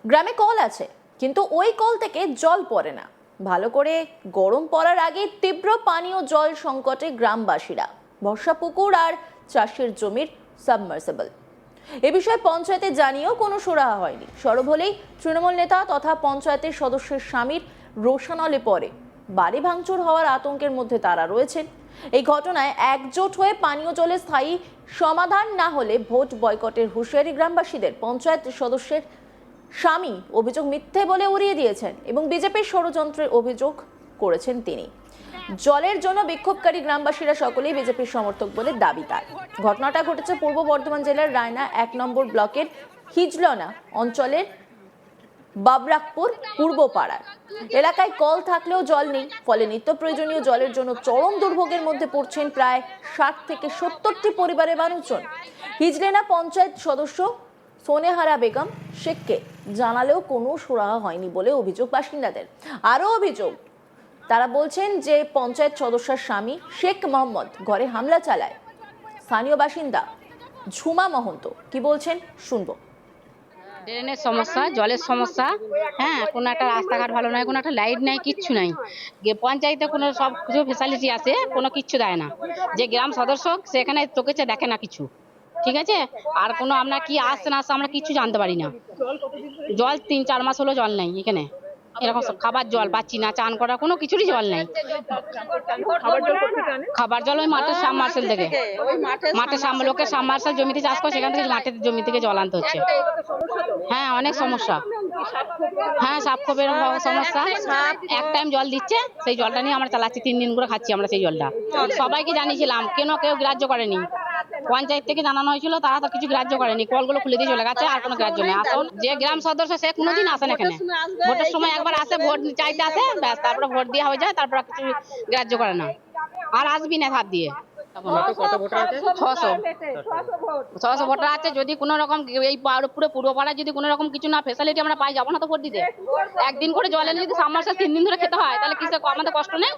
গ্রামে কল আছে, কিন্তু ওই কল থেকে জল পড়ে না। ভালো করে গরম পড়ার আগে তীব্র পানীয় জল সংকটে গ্রামবাসীরা। বর্ষা পুকুর আর চাষের জমির সাবমার্সিবল। এ বিষয়ে পঞ্চায়েতে জানিয়েও কোনো সুরাহা হয়নি। সরব হলেই তৃণমূল নেতা তথা পঞ্চায়েতের সদস্যের স্বামীর রোষানলে পড়ে। বাড়ি ভাঙচুর হওয়ার আতঙ্কের মধ্যে তারা রয়েছেন। এই ঘটনায় একজোট হয়ে পানীয় জলের স্থায়ী সমাধান না হলে ভোট বয়কটের হুঁশিয়ারি গ্রামবাসীদের। পঞ্চায়েত সদস্যের স্বামী অভিযোগ মিথ্যে বলে উড়িয়ে দিয়েছেন এবং বিজেপির ষড়যন্ত্রের অভিযোগ করেছেন তিনি। জলের জন্য বিক্ষোভকারী গ্রামবাসীরা সকলেই বিজেপির সমর্থক বলে দাবি তার। ঘটনাটা ঘটেছে পূর্ব বর্ধমান জেলার রায়না 1 নম্বর ব্লকের হিজলনা অঞ্চলের বাবরাকপুর পূর্ব পাড়ার এলাকায় কল থাকলেও জল নেই। ফলে নিত্য প্রয়োজনীয় জলের জন্য চরম দুর্ভোগের মধ্যে পড়ছেন প্রায় 60 থেকে 70টি পরিবারের মানুষজন। হিজলেনা পঞ্চায়েত সদস্য সোনেহারা বেগম শেখকে জানালেও কোনো সুরাহা হয়নি বলে অভিযোগ বাসিন্দাদের। আরও অভিযোগ, তারা বলছেন যে পঞ্চায়েত সদস্যের স্বামী শেখ মোহাম্মদ ঘরে হামলা চালায়। স্থানীয় বাসিন্দা ঝুমা মহন্ত কি বলছেন শুনবো। ড্রেনের সমস্যা, জলের সমস্যা, হ্যাঁ, কোনো একটা রাস্তাঘাট ভালো নয়, কোনো একটা লাইট নাই, কিচ্ছু নাই। পঞ্চায়েতে কোনো সব কিছু ফেসিলিটি আছে, কোনো কিচ্ছু দেয় না। যে গ্রাম সদস্য সেখানে চোখেছে দেখে না কিছু, ঠিক আছে। আর কোনো আমরা কি আসছে না আসছে আমরা কিছু জানতে পারি না। জল 3-4 মাস হলো জল নেই এখানে। এরকম খাবার জল পাচ্ছি না, চান করার কোনো কিছুরই জল নেই। খাবার জল ওই মাঠের সাবমার্সেল থেকে, মাঠের লোকের সাবমার্সেল জমিতে চাষ করে, সেখান থেকে মাঠের জমি থেকে জল আনতে হচ্ছে। হ্যাঁ, অনেক সমস্যা। হ্যাঁ, সাপখোপের সমস্যা। এক টাইম জল দিচ্ছে, সেই জলটা নিয়ে আমরা চালাচ্ছি, 3 দিন করে খাচ্ছি আমরা সেই জলটা। সবাইকে জানিয়েছিলাম, কেউ গ্রাহ্য করেনি। পঞ্চায়েত থেকে জানানো হয়েছিল, তারা তো কিছু গ্রাহ্য করেনি, কলগুলো খুলে দিয়ে চলে গেছে, আর কোনো গ্রাহ্য নেই। আসুন, যে গ্রাম সদস্য সে কোনোদিন আসেন এখানে। ভোটের সময় একবার আসে, ভোট চাইতে আসে, ব্যাস, তারপরে ভোট দেওয়া হয়ে যায়, তারপর কিছু গ্রাহ্য করে না, আর আসবি না হাত দিয়ে। 600 ভোটার আছে। যদি কোনো রকম এই পুরো পূর্ব পাড়ায় যদি কোনো রকম কিছু না ফেসিলিটি আমরা পাই, যাবো না তো ভোট দিতে। একদিন করে জল এনে যদি সাবমার্সেল 3 দিন ধরে খেতে হয়, তাহলে কিসে আমাদের কষ্ট নেই?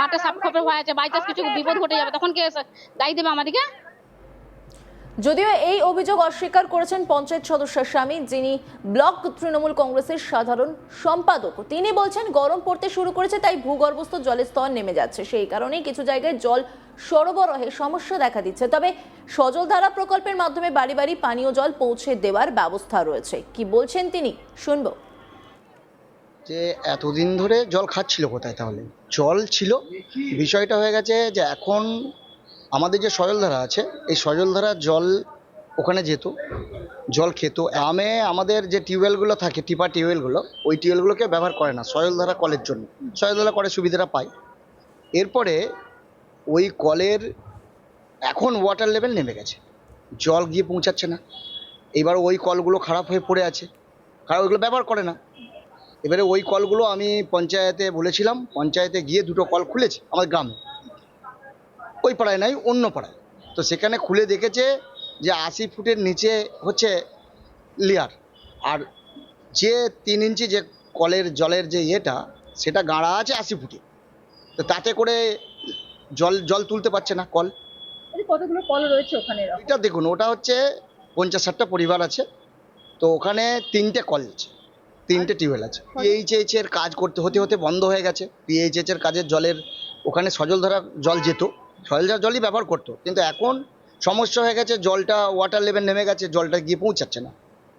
মাঠে সাপ খোপে হয়ে আছে, বাই চান্স কিছু বিপদ ঘটে যাবে, তখন কে দায়ী দেবে আমাদেরকে? যদিও এই অভিযোগ অস্বীকার করেছেন পঞ্চায়েত সদস্যের স্বামী, যিনি ব্লক তৃণমূল কংগ্রেসের সাধারণ সম্পাদক। তিনি বলছেন গরম পড়তে শুরু করেছে, তাই ভূগর্ভস্থ জলের স্তর নেমে যাচ্ছে, সেই কারণেই কিছু জায়গায় জল সরবরাহে সমস্যা দেখা দিচ্ছে। তবে সজলধারা প্রকল্পের মাধ্যমে বাড়ি বাড়ি পানীয় জল পৌঁছে দেওয়ার ব্যবস্থা রয়েছে। কি বলছেন তিনি শুনবো। যে এতদিন ধরে জল খাচ্ছিল কোথায়? তাহলে জল ছিল, বিষয়টা হয়ে গেছে যে এখন আমাদের যে সজলধারা আছে, এই সজলধারার জল ওখানে যেত, জল খেত। আমাদের যে টিউবওয়েলগুলো থাকে, টিপা টিউবওয়েলগুলো, ওই টিউবওয়েলগুলোকে ব্যবহার করে না সজলধারা কলের জন্য। সজলধারা কলের সুবিধাটা পায়। এরপরে ওই কলের এখন ওয়াটার লেভেল নেমে গেছে, জল গিয়ে পৌঁছাচ্ছে না। এবার ওই কলগুলো খারাপ হয়ে পড়ে আছে, ওইগুলো ব্যবহার করে না। এবারে ওই কলগুলো আমি পঞ্চায়েতে বলেছিলাম, পঞ্চায়েতে গিয়ে 2টো কল খুলেছে আমার গ্রামে, ওই পাড়ায় নাই, অন্য পাড়ায়। তো সেখানে খুলে দেখেছে যে 80 ফুটের নিচে হচ্ছে লেয়ার, আর যে 3 ইঞ্চি যে কলের জলের যে ইয়েটা, সেটা গাড়া আছে 80 ফুটে। তো তাতে করে জল তুলতে পারছে না কল। কতগুলো কল রয়েছে ওখানে? এটা দেখুন, ওটা হচ্ছে 50-60টা পরিবার আছে। তো ওখানে 3টে কল আছে, 3টে টিউবওয়েল আছে। পিএইচএইচ এর কাজ হতে হতে বন্ধ হয়ে গেছে। পিএইচএইচ এর কাজের জলের ওখানে সজলধারার জল যেত, সজলধারার জলই ব্যবহার করতো, কিন্তু এখন সমস্যা হয়ে গেছে, জলটা ওয়াটার লেভেল নেমে গেছে, জলটা গিয়ে পৌঁছাচ্ছে না।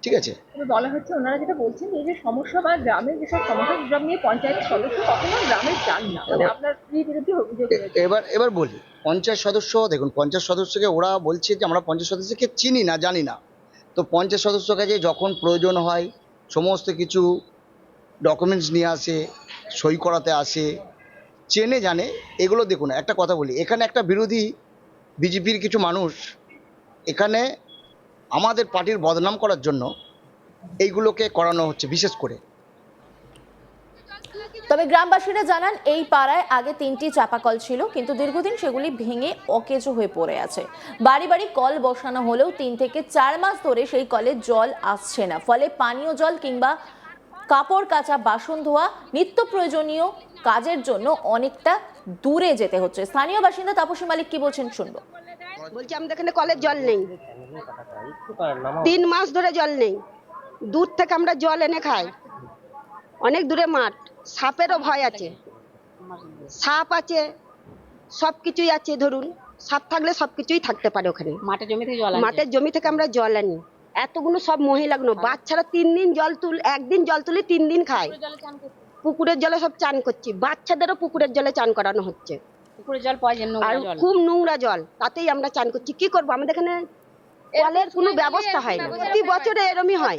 ঠিক আছে, বলা হচ্ছে, ওনারা যেটা বলছেন, এই যে সমস্যা বা গ্রামের যেসব সমস্যা, যেসব নিয়ে পঞ্চায়েত সদস্য কখনো গ্রামে যান না, মানে আপনার বিরুদ্ধে অভিযোগ রয়েছে। এবার বলি, পঞ্চায়েত সদস্য দেখুন, পঞ্চায়েত সদস্যকে ওরা বলছে যে আমরা পঞ্চায়েত সদস্যকে চিনি না, জানি না। তো পঞ্চায়েত সদস্যর কাছে যখন প্রয়োজন হয় সমস্ত কিছু ডকুমেন্টস নিয়ে আসে, সই করাতে আসে, চেনে জানে এগুলো। দেখুন, একটা কথা বলি, এখানে একটা বিরোধী বিজেপির কিছু মানুষ এখানে আমাদের পার্টির বদনাম করার জন্য এইগুলোকে করানো হচ্ছে বিশেষ করে। তবে গ্রামবাসীরা জানান এই পাড়ায় আগে 3টি চাপাকল ছিল, কিন্তু দীর্ঘদিন সেগুলি ভেঙে অকেজো হয়ে পড়ে আছে। বাড়ি বাড়ি কল বসানো হলেও 3 থেকে 4 মাস ধরে সেই কলে জল আসছে না। ফলে পানীয় জল কিংবা কাপড় কাচা, বাসন ধোয়া, নিত্য প্রয়োজনীয় কাজের জন্য অনেকটা দূরে যেতে হচ্ছে। স্থানীয় বাসিন্দা তাপসী মালিক কি বলছেন শুনবো। বলছি, আমাদের এখানে কলের জল নেই, 3 মাস ধরে জল নেই। দূর থেকে আমরা জল এনে খাই, অনেক দূরে মাঠ, সাপেরও ভয় আছে, সাপ আছে, সবকিছুই আছে। ধরুন সাপ থাকলে সবকিছুই থাকতে পারে ওখানে। মাঠের জমি থেকে জল আনছে। মাঠের জমি থেকে আমরা জল আনি, এতগুলো সব মহিলাগুলো, বাচ্চারা 3 দিন জল তুল, একদিন জল তুলে 3 দিন খায়। পুকুরের জলে সব চান করছি, বাচ্চাদেরও পুকুরের জলে চান করানো হচ্ছে। পুকুরের জল পয়জন আর নোংরা জল। খুব নোংরা জল, তাতেই আমরা চান করছি। কি করবো, আমাদের এখানে কলের কোনো ব্যবস্থা হয় না, প্রতি বছরে এরমই হয়।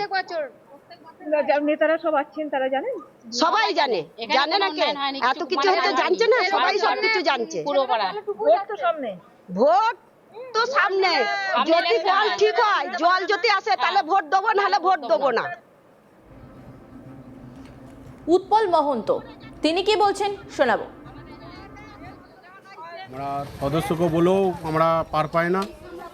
নেতারা সব আছেন, তারা জানেন? সবাই জানে, এখানে জানে না কোনো কে? উন্নয়ন হয়নি, এত কিছু কিছু মানে হতে হয়নি। জানছে না, সবাই সবকিছু জানছে। পুরো পাড়া ভোট তো সামনে। ভোট তো সামনে, যদি election। কল ঠিক হয়, জল যদি আসে তাহলে ভোট দেবো, নাহলে ভোট দেবো না। উৎপল মহন্ত তিনি কি বলছেন শোনাবো। আমরা সদস্যকে বলেও আমরা পার পাই না।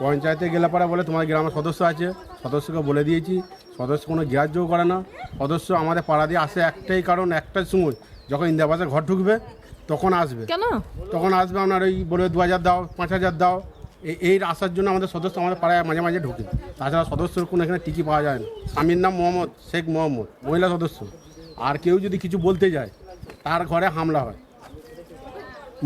পঞ্চায়েতে গেলে পরে বলে তোমার গ্রামের সদস্য আছে, সদস্যকে বলে দিয়েছি, সদস্য কোনো গ্রাহ্যও করে না। সদস্য আমাদের পাড়া দিয়ে আসে একটাই কারণ, একটাই সময় যখন ইন্দিরাবাসে ঘর ঢুকবে তখন আসবে। কেন? তখন আসবে আপনার ওই বলে 2000 দাও, 5000 দাও, এই আসার জন্য আমাদের সদস্য আমাদের পাড়ায় মাঝে মাঝে ঢুকে। তাছাড়া সদস্যর কোনো এখানে টিকি পাওয়া যায় না। স্বামীর নাম মোহাম্মদ শেখ মোহাম্মদ, মহিলা সদস্য। আর কেউ যদি কিছু বলতে যায় তার ঘরে হামলা হয়,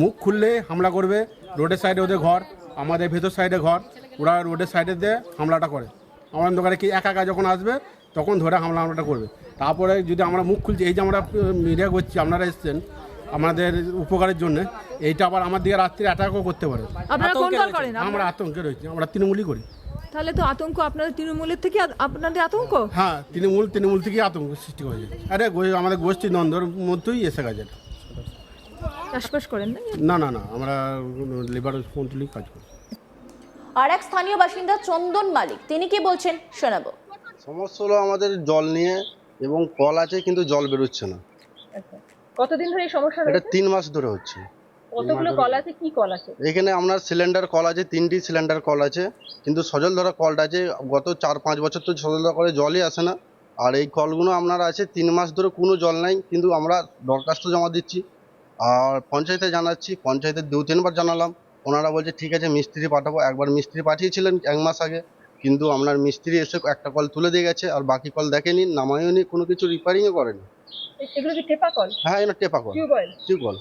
মুখ খুললে হামলা করবে। রোডের সাইডে ওদের ঘর, আমাদের ভেতর সাইডে ঘর, ওরা রোডের সাইডে দিয়ে হামলাটা করে। আমাদের দোকানে কি একা যখন আসবে তখন ধরে হামলাটা করবে। তারপরে যদি আমরা মুখ খুলছি, এই যে আমরা মিডিয়া করছি, আপনারা এসছেন আমাদের উপকারের জন্য, এইটা আবার আমার দিকে রাত্রে অ্যাটাকও করতে পারে। আপনারা কোন দল করেন? আমরা আতঙ্কে রয়েছি, আমরা তৃণমূলই করি। তাহলে তো আতঙ্ক আপনাদের তৃণমূলের থেকে, আপনাদের আতঙ্ক। হ্যাঁ, তৃণমূল থেকেই আতঙ্ক সৃষ্টি হয়েছে। আরে আমাদের গোষ্ঠী দ্বন্দ্বর মধ্যেই এসে গেছে। চাষবাস করেন না? না না না, আমরা লেবার কন্ট্রোলই কাজ করি। আর এক স্থানীয় বাসিন্দা চন্দন মালিক তিনি কি বলছেন শোনাবো। সমস্যা হলো আমাদের জল নিয়ে, এবং কল আছে কিন্তু জল বেরোচ্ছে না। আচ্ছা, কতদিন ধরে এই সমস্যা এটা রয়েছে? 3 মাস ধরে হচ্ছে। কতগুলো কল আছে, কি কল আছে? এখানে আপনার সিলিন্ডার কল আছে, 3টি সিলিন্ডার কল আছে, কিন্তু সজল ধরা কলটা আছে গত 4-5 বছর তো সজল ধরা কলে জলই আসে না। আর এই কলগুলো আপনার আছে 3 মাস ধরে কোনো জল নাই, কিন্তু আমরা দরখাস্ত জমা দিচ্ছি আর পঞ্চায়েতে জানাচ্ছি, পঞ্চায়েতে 2-3 বার জানালাম। ওনারা বলছে ঠিক আছে মিস্ত্রি পাঠাবো। একবার মিস্ত্রি পাঠিয়েছিলেন 1 মাস আগে, কিন্তু আপনার মিস্ত্রি এসে একটা কল তুলে দিয়ে গেছে, আর বাকি কল দেখেনি, নামায়ও নি, কোনো কিছু রিপেয়ারিংও করেনি। এগুলো কি টেপা কল? হ্যাঁ, এটা টেপা কল, টিউবওয়েল? টিউবওয়েল।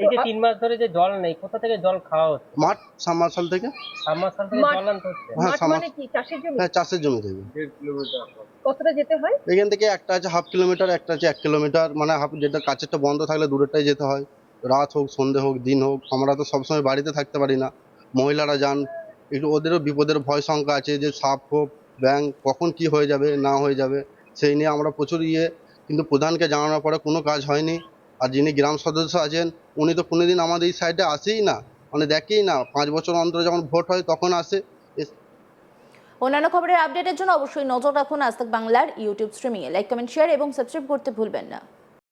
এই যে 3 মাস ধরে যে জল নেই, কোথা থেকে জল খাওয়া হচ্ছে? মাঠ সাবমার্শাল থেকে। সাবমার্শাল থেকে মাঠ- জল আনতে হচ্ছে? হ্যাঁ, মাঠ মানে কি চাষের জমি? হ্যাঁ, চাষের জমি থেকে। কতটা যেতে হয়? এখান থেকে একটা আছে 1/2 কিলোমিটার, একটা আছে 1 কিলোমিটার, মানে যেটা কাছেরটা বন্ধ থাকলে দূরেরটাই যেতে হয়। রাত হোক, সন্ধে হোক, দিন হোক, আমরা তো সবসময় বাড়িতে থাকতে পারি না। মহিলারা যান, একটু ওদেরও বিপদের ভয় শঙ্কা আছে যে সাপ হোক, ব্যাঙ কখন কি হয়ে যাবে না হয়ে যাবে, সেই নিয়ে আমরা প্রচুর কিন্তু প্রধানকে জানানোর পরে কোনো কাজ হয়নি। আর যিনি গ্রাম সদস্য আছেন উনি তো কোনোদিন আমাদের এই সাইডে আসেই না, মানে দেখেই না। 5 বছর অন্তর যখন ভোট হয় তখন আসে। অন্যান্য খবরের আপডেটের জন্য অবশ্যই নজর রাখুন আজ তাক বাংলার ইউটিউব স্ট্রিমিংয়ে। লাইক, কমেন্ট, শেয়ার এবং সাবস্ক্রাইব করতে ভুলবেন না।